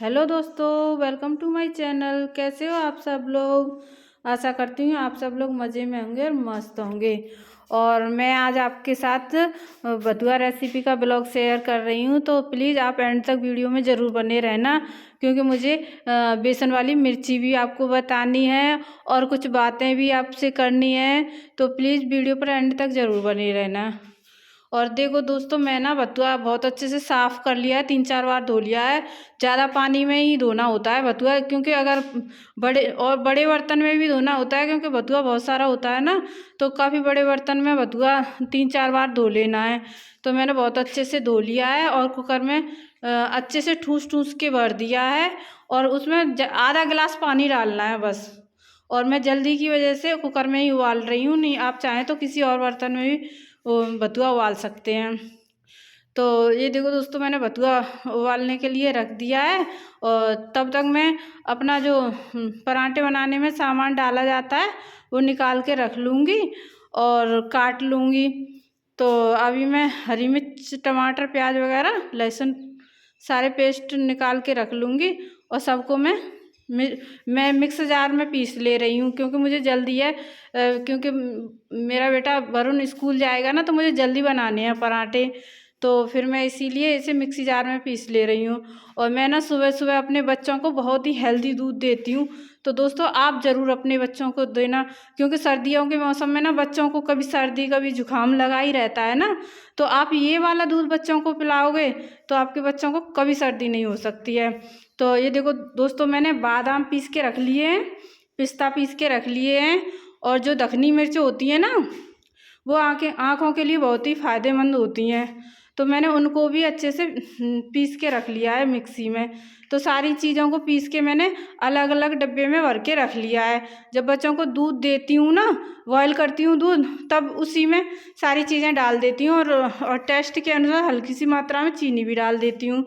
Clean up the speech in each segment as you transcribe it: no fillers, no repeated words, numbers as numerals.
Hello दोस्तों, welcome to my channel. कैसे हो आप सब लोग? आशा करती हूँ आप सब लोग मज़े में होंगे और मस्त होंगे। और मैं आज आपके साथ बथुआ रेसिपी का ब्लॉग शेयर कर रही हूँ, तो प्लीज़ आप एंड तक वीडियो में ज़रूर बने रहना, क्योंकि मुझे बेसन वाली मिर्ची भी आपको बतानी है और कुछ बातें भी आपसे करनी है। तो प्लीज़ वीडियो पर एंड तक ज़रूर बने रहना। और देखो दोस्तों, मैं ना बथुआ बहुत अच्छे से साफ़ कर लिया है, 3-4 बार धो लिया है। ज़्यादा पानी में ही धोना होता है बथुआ, क्योंकि अगर बड़े बर्तन में भी धोना होता है, क्योंकि बथुआ बहुत सारा होता है ना, तो काफ़ी बड़े बर्तन में बथुआ 3-4 बार धो लेना है। तो मैंने बहुत अच्छे से धो लिया है और कुकर में अच्छे से ठूस ठूस के भर दिया है, और उसमें आधा गिलास पानी डालना है बस। और मैं जल्दी की वजह से कुकर में ही उबाल रही हूँ, नहीं आप चाहें तो किसी और बर्तन में भी बथुआ उबाल सकते हैं। तो ये देखो दोस्तों, मैंने बथुआ उबालने के लिए रख दिया है, और तब तक मैं अपना जो पराठे बनाने में सामान डाला जाता है वो निकाल के रख लूँगी और काट लूँगी। तो अभी मैं हरी मिर्च, टमाटर, प्याज वगैरह, लहसुन सारे पेस्ट निकाल के रख लूँगी, और सबको मैं मिक्स जार में पीस ले रही हूँ, क्योंकि मुझे जल्दी है। क्योंकि मेरा बेटा वरुण स्कूल जाएगा ना, तो मुझे जल्दी बनाने हैं पराठे, तो फिर मैं इसीलिए इसे मिक्सी जार में पीस ले रही हूँ। और मैं ना सुबह सुबह अपने बच्चों को बहुत ही हेल्दी दूध देती हूँ, तो दोस्तों आप ज़रूर अपने बच्चों को देना, क्योंकि सर्दियों के मौसम में ना बच्चों को कभी सर्दी कभी जुकाम लगा ही रहता है ना। तो आप ये वाला दूध बच्चों को पिलाओगे तो आपके बच्चों को कभी सर्दी नहीं हो सकती है। तो ये देखो दोस्तों, मैंने बादाम पीस के रख लिए हैं, पिस्ता पीस के रख लिए हैं, और जो दखनी मिर्च होती है ना, वो आँखों के लिए बहुत ही फ़ायदेमंद होती हैं, तो मैंने उनको भी अच्छे से पीस के रख लिया है मिक्सी में। तो सारी चीज़ों को पीस के मैंने अलग अलग डब्बे में भर के रख लिया है। जब बच्चों को दूध देती हूँ ना, बॉयल करती हूँ दूध, तब उसी में सारी चीज़ें डाल देती हूँ, और टेस्ट के अनुसार हल्की सी मात्रा में चीनी भी डाल देती हूँ।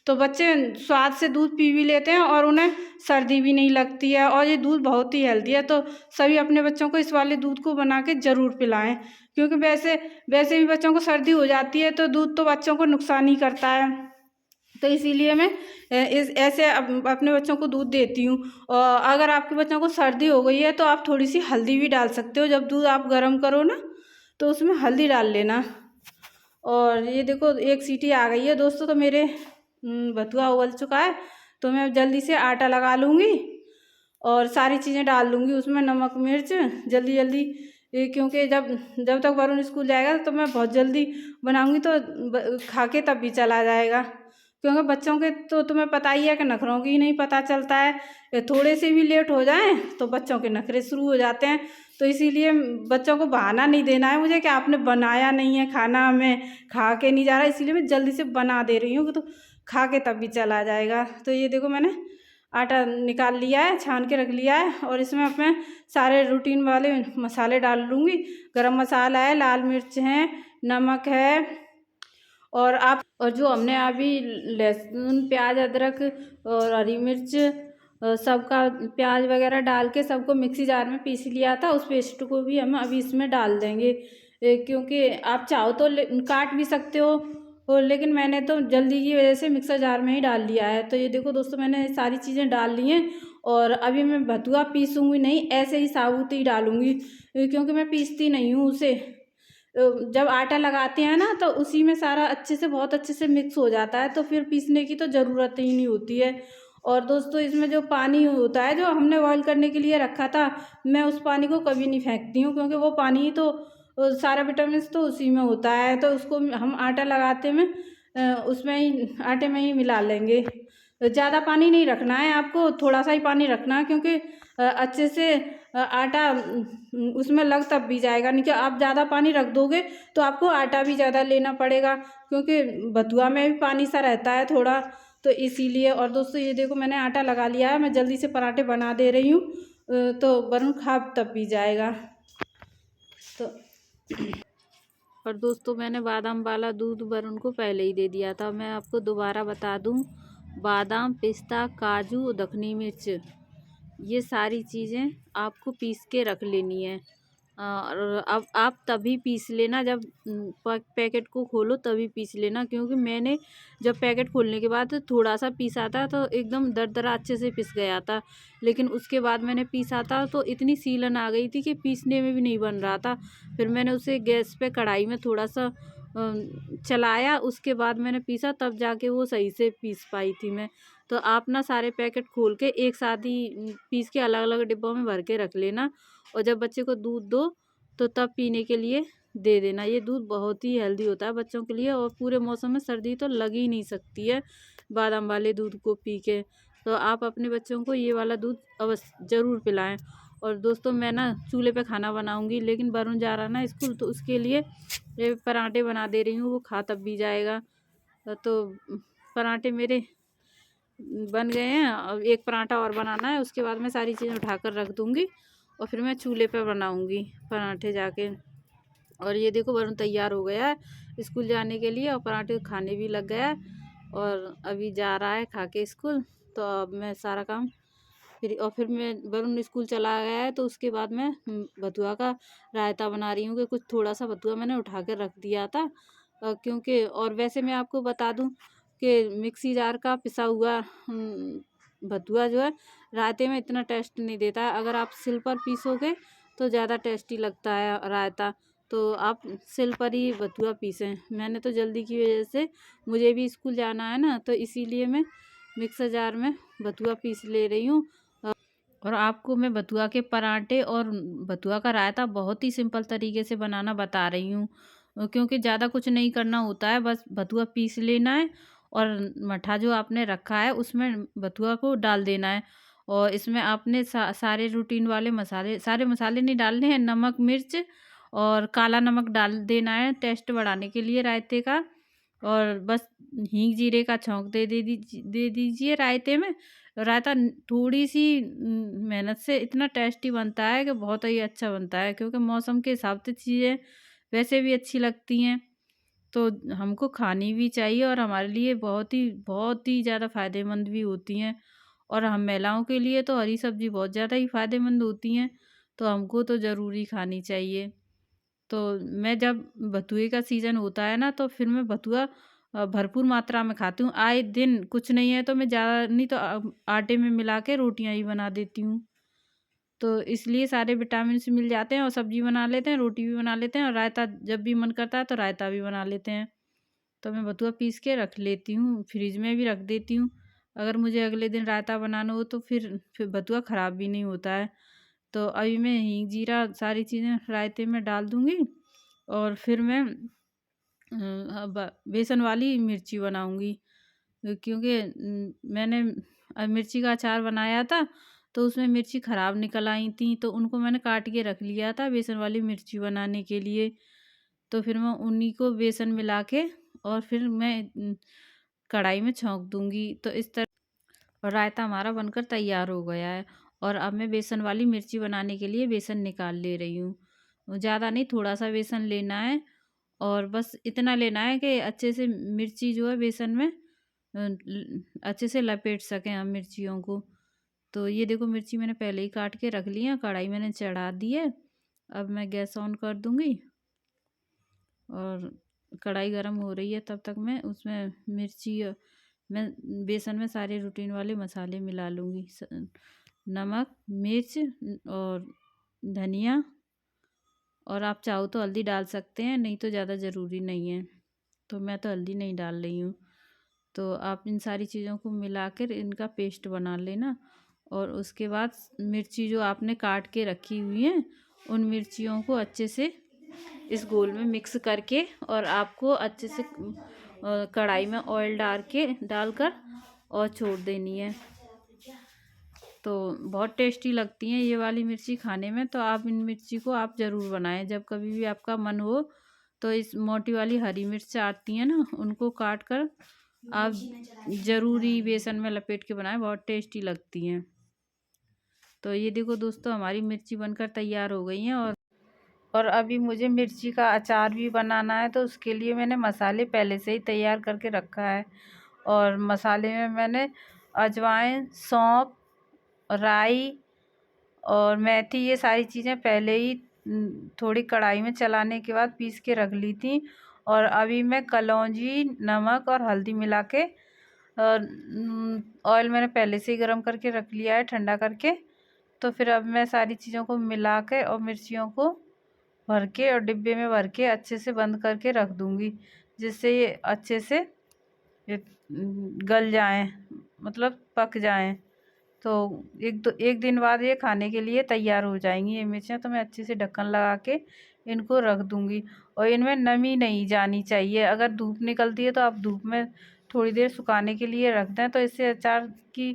तो बच्चे स्वाद से दूध पी भी लेते हैं और उन्हें सर्दी भी नहीं लगती है, और ये दूध बहुत ही हेल्दी है। तो सभी अपने बच्चों को इस वाले दूध को बना के ज़रूर पिलाएं, क्योंकि वैसे वैसे भी बच्चों को सर्दी हो जाती है, तो दूध तो बच्चों को नुकसान ही करता है। तो इसीलिए मैं इस ऐसे अपने बच्चों को दूध देती हूँ। और अगर आपके बच्चों को सर्दी हो गई है तो आप थोड़ी सी हल्दी भी डाल सकते हो, जब दूध आप गर्म करो ना तो उसमें हल्दी डाल लेना। और ये देखो, एक सीटी आ गई है दोस्तों, तो मेरे बथुआ उबल चुका है। तो मैं जल्दी से आटा लगा लूँगी और सारी चीज़ें डाल लूँगी उसमें, नमक मिर्च, जल्दी जल्दी। क्योंकि जब जब तक वरुण स्कूल जाएगा तो मैं बहुत जल्दी बनाऊँगी, तो खा के तब भी चला जाएगा। क्योंकि बच्चों के तो तुम्हें पता ही है कि नखरों की नहीं पता चलता है, थोड़े से भी लेट हो जाएं तो बच्चों के नखरे शुरू हो जाते हैं। तो इसीलिए बच्चों को बहाना नहीं देना है मुझे कि आपने बनाया नहीं है खाना, मैं खा के नहीं जा रहा, इसीलिए मैं जल्दी से बना दे रही हूँ, तो खा के तब भी चला जाएगा। तो ये देखो, मैंने आटा निकाल लिया है, छान के रख लिया है, और इसमें अब मैं सारे रूटीन वाले मसाले डाल लूँगी। गरम मसाला है, लाल मिर्च है, नमक है, और जो हमने अभी लहसुन, प्याज, अदरक और हरी मिर्च सबका प्याज वगैरह डाल के सबको मिक्सी जार में पीस लिया था, उस पेस्ट को भी हम अभी इसमें डाल देंगे। क्योंकि आप चाहो तो काट भी सकते हो, लेकिन मैंने तो जल्दी की वजह से मिक्सर जार में ही डाल लिया है। तो ये देखो दोस्तों, मैंने सारी चीज़ें डाल ली हैं, और अभी मैं बथुआ पीसूँगी नहीं, ऐसे ही साबुत ही डालूँगी, क्योंकि मैं पीसती नहीं हूँ उसे। जब आटा लगाते हैं ना, तो उसी में सारा अच्छे से, बहुत अच्छे से मिक्स हो जाता है, तो फिर पीसने की तो ज़रूरत ही नहीं होती है। और दोस्तों, इसमें जो पानी होता है जो हमने बॉयल करने के लिए रखा था, मैं उस पानी को कभी नहीं फेंकती हूँ, क्योंकि वो पानी ही तो सारा विटामिन तो उसी में होता है। तो उसको हम आटा लगाते में उसमें ही, आटे में ही मिला लेंगे। ज़्यादा पानी नहीं रखना है आपको, थोड़ा सा ही पानी रखना है, क्योंकि अच्छे से आटा उसमें लग तब भी जाएगा, नहीं कि आप ज़्यादा पानी रख दोगे तो आपको आटा भी ज़्यादा लेना पड़ेगा, क्योंकि बथुआ में भी पानी सा रहता है थोड़ा, तो इसीलिए। और दोस्तों, ये देखो, मैंने आटा लगा लिया है, मैं जल्दी से पराठे बना दे रही हूँ, तो वरुण खा तब भी जाएगा। तो और दोस्तों, मैंने बादाम वाला दूध वरुण को पहले ही दे दिया था। मैं आपको दोबारा बता दूं, बादाम, पिस्ता, काजू, दखनी मिर्च, ये सारी चीज़ें आपको पीस के रख लेनी है। और अब आप तभी पीस लेना जब पैकेट को खोलो तभी पीस लेना, क्योंकि मैंने जब पैकेट खोलने के बाद थोड़ा सा पीसा था तो एकदम दरदरा अच्छे से पिस गया था, लेकिन उसके बाद मैंने पीसा था तो इतनी सीलन आ गई थी कि पीसने में भी नहीं बन रहा था। फिर मैंने उसे गैस पे कढ़ाई में थोड़ा सा चलाया, उसके बाद मैंने पीसा, तब जाके वो सही से पीस पाई थी मैं। तो आप ना सारे पैकेट खोल के एक साथ ही पीस के अलग अलग डिब्बों में भर के रख लेना, और जब बच्चे को दूध दो तो तब पीने के लिए दे देना। ये दूध बहुत ही हेल्दी होता है बच्चों के लिए, और पूरे मौसम में सर्दी तो लग ही नहीं सकती है बादाम वाले दूध को पी के। तो आप अपने बच्चों को ये वाला दूध अवश्य ज़रूर पिलाएं। और दोस्तों मैं ना चूल्हे पे खाना बनाऊंगी, लेकिन वरुण जा रहा ना स्कूल, तो उसके लिए ये पराठे बना दे रही हूँ, वो खा तब भी जाएगा। तो पराठे मेरे बन गए हैं, अब एक पराठा और बनाना है, उसके बाद मैं सारी चीज़ें उठाकर रख दूँगी और फिर मैं चूल्हे पे बनाऊँगी पराठे जाके। और ये देखो वरुण तैयार हो गया है स्कूल जाने के लिए, और पराठे खाने भी लग गया है और अभी जा रहा है खा के स्कूल। तो अब मैं सारा काम फिर मैं वरुण स्कूल चला गया है, तो उसके बाद मैं बथुआ का रायता बना रही हूँ कि कुछ थोड़ा सा बथुआ मैंने उठा कर रख दिया था, क्योंकि और वैसे मैं आपको बता दूँ कि मिक्सी जार का पिसा हुआ बथुआ जो है रायते में इतना टेस्ट नहीं देता है। अगर आप सिल पर पीसोगे तो ज़्यादा टेस्टी लगता है रायता। तो आप सिल पर ही बथुआ पीसें। मैंने तो जल्दी की वजह से, मुझे भी स्कूल जाना है ना, तो इसीलिए मैं मिक्सर जार में बथुआ पीस ले रही हूँ। और आपको मैं बथुआ के पराठे और बथुआ का रायता बहुत ही सिंपल तरीके से बनाना बता रही हूँ, क्योंकि ज़्यादा कुछ नहीं करना होता है, बस बथुआ पीस लेना है और मट्ठा जो आपने रखा है उसमें बथुआ को डाल देना है। और इसमें आपने सारे रूटीन वाले मसाले, सारे मसाले नहीं डालने हैं, नमक मिर्च और काला नमक डाल देना है टेस्ट बढ़ाने के लिए रायते का। और बस हींग जीरे का छौंक दे दीजिए रायते में। रायता थोड़ी सी मेहनत से इतना टेस्टी बनता है कि बहुत ही अच्छा बनता है, क्योंकि मौसम के हिसाब से चीज़ें वैसे भी अच्छी लगती हैं, तो हमको खानी भी चाहिए और हमारे लिए बहुत ही ज़्यादा फ़ायदेमंद भी होती हैं। और हम महिलाओं के लिए तो हरी सब्ज़ी बहुत ज़्यादा ही फ़ायदेमंद होती हैं, तो हमको तो ज़रूरी खानी चाहिए। तो मैं जब बथुए का सीज़न होता है ना, तो फिर मैं बथुआ भरपूर मात्रा में खाती हूँ। आए दिन कुछ नहीं है तो मैं ज़्यादा नहीं तो आटे में मिला के रोटियाँ ही बना देती हूँ। तो इसलिए सारे विटामिन्स मिल जाते हैं और सब्ज़ी बना लेते हैं, रोटी भी बना लेते हैं, और रायता जब भी मन करता है तो रायता भी बना लेते हैं। तो मैं बथुआ पीस के रख लेती हूँ, फ्रिज में भी रख देती हूँ। अगर मुझे अगले दिन रायता बनाना हो तो फिर बथुआ ख़राब भी नहीं होता है। तो अभी मैं हींग जीरा सारी चीज़ें रायते में डाल दूँगी, और फिर मैं बेसन वाली मिर्ची बनाऊँगी, क्योंकि मैंने मिर्ची का अचार बनाया था, तो उसमें मिर्ची ख़राब निकल आई थी, तो उनको मैंने काट के रख लिया था बेसन वाली मिर्ची बनाने के लिए। तो फिर मैं उन्हीं को बेसन मिला के और फिर मैं कढ़ाई में छौंक दूँगी। तो इस तरह और रायता हमारा बनकर तैयार हो गया है। और अब मैं बेसन वाली मिर्ची बनाने के लिए बेसन निकाल ले रही हूँ। ज़्यादा नहीं, थोड़ा सा बेसन लेना है, और बस इतना लेना है कि अच्छे से मिर्ची जो है बेसन में अच्छे से लपेट सकें हम मिर्चियों को। तो ये देखो मिर्ची मैंने पहले ही काट के रख ली है, कढ़ाई मैंने चढ़ा दी है। अब मैं गैस ऑन कर दूँगी और कढ़ाई गर्म हो रही है, तब तक मैं उसमें मैं बेसन में सारे रूटीन वाले मसाले मिला लूँगी। नमक, मिर्च और धनिया, और आप चाहो तो हल्दी डाल सकते हैं, नहीं तो ज़्यादा ज़रूरी नहीं है। तो मैं तो हल्दी नहीं डाल रही हूँ। तो आप इन सारी चीज़ों को मिलाकर इनका पेस्ट बना लेना, और उसके बाद मिर्ची जो आपने काट के रखी हुई हैं, उन मिर्चियों को अच्छे से इस घोल में मिक्स करके, और आपको अच्छे से कढ़ाई में ऑयल डालकर और छोड़ देनी है। तो बहुत टेस्टी लगती हैं ये वाली मिर्ची खाने में। तो आप इन मिर्ची को आप ज़रूर बनाएं जब कभी भी आपका मन हो। तो इस मोटी वाली हरी मिर्च आती है ना, उनको काट कर आप ज़रूरी बेसन में लपेट के बनाएं, बहुत टेस्टी लगती हैं। तो ये देखो दोस्तों, हमारी मिर्ची बनकर तैयार हो गई हैं। और अभी मुझे मिर्ची का अचार भी बनाना है, तो उसके लिए मैंने मसाले पहले से ही तैयार करके रखा है। और मसाले में मैंने अजवाइन, सौंफ, राई और मेथी, ये सारी चीज़ें पहले ही थोड़ी कढ़ाई में चलाने के बाद पीस के रख ली थी। और अभी मैं कलौंजी, नमक और हल्दी मिला के ऑयल मैंने पहले से ही गर्म करके रख लिया है ठंडा करके। तो फिर अब मैं सारी चीज़ों को मिला के और मिर्चियों को भर के और डिब्बे में भर के अच्छे से बंद करके रख दूँगी, जिससे ये अच्छे से ये गल जाएं, मतलब पक जाएं। तो एक दिन बाद ये खाने के लिए तैयार हो जाएंगी ये मिर्चियाँ। तो मैं अच्छे से ढक्कन लगा के इनको रख दूँगी। और इनमें नमी नहीं जानी चाहिए। अगर धूप निकलती है तो आप धूप में थोड़ी देर सुखाने के लिए रख दें, तो इससे अचार की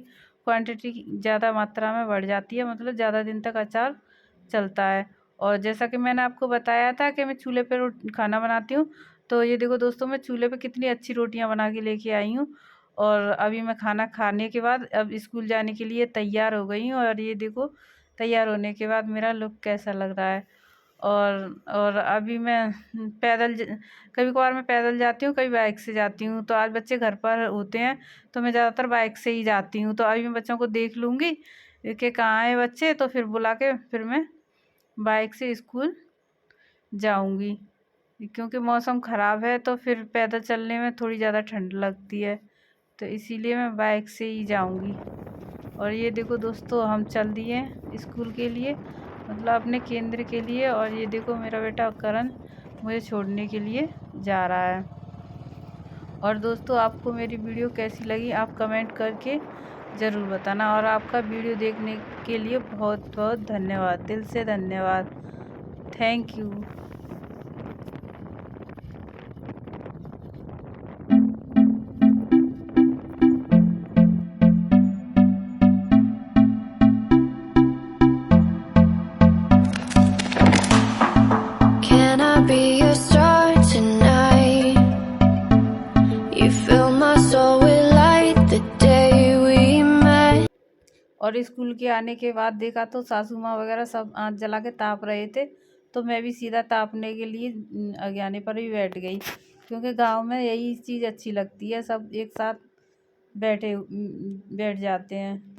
क्वांटिटी ज़्यादा मात्रा में बढ़ जाती है, मतलब ज़्यादा दिन तक अचार चलता है। और जैसा कि मैंने आपको बताया था कि मैं चूल्हे पर खाना बनाती हूँ, तो ये देखो दोस्तों, मैं चूल्हे पे कितनी अच्छी रोटियां बना के लेके आई हूँ। और अभी मैं खाना खाने के बाद अब स्कूल जाने के लिए तैयार हो गई हूँ। और ये देखो तैयार होने के बाद मेरा लुक कैसा लग रहा है। और अभी मैं कभी कभार मैं पैदल जाती हूँ, कभी बाइक से जाती हूँ। तो आज बच्चे घर पर होते हैं तो मैं ज़्यादातर बाइक से ही जाती हूँ। तो अभी मैं बच्चों को देख लूँगी कि कहाँ है बच्चे, तो फिर बुला के फिर मैं बाइक से स्कूल जाऊँगी। क्योंकि मौसम ख़राब है तो फिर पैदल चलने में थोड़ी ज़्यादा ठंड लगती है, तो इसीलिए मैं बाइक से ही जाऊँगी। और ये देखो दोस्तों, हम चल दिए स्कूल के लिए, मतलब अपने केंद्र के लिए। और ये देखो मेरा बेटा करण मुझे छोड़ने के लिए जा रहा है। और दोस्तों, आपको मेरी वीडियो कैसी लगी आप कमेंट करके ज़रूर बताना। और आपका वीडियो देखने के लिए बहुत बहुत धन्यवाद, दिल से धन्यवाद। Thank you. Can I be your star tonight? You fill my soul with light the day we met. और स्कूल के आने के बाद देखा तो सासू माँ वगैरह सब आँच जला के ताप रहे थे, तो मैं भी सीधा तापने के लिए अज्ञाने पर ही बैठ गई। क्योंकि गांव में यही चीज़ अच्छी लगती है, सब एक साथ बैठ जाते हैं।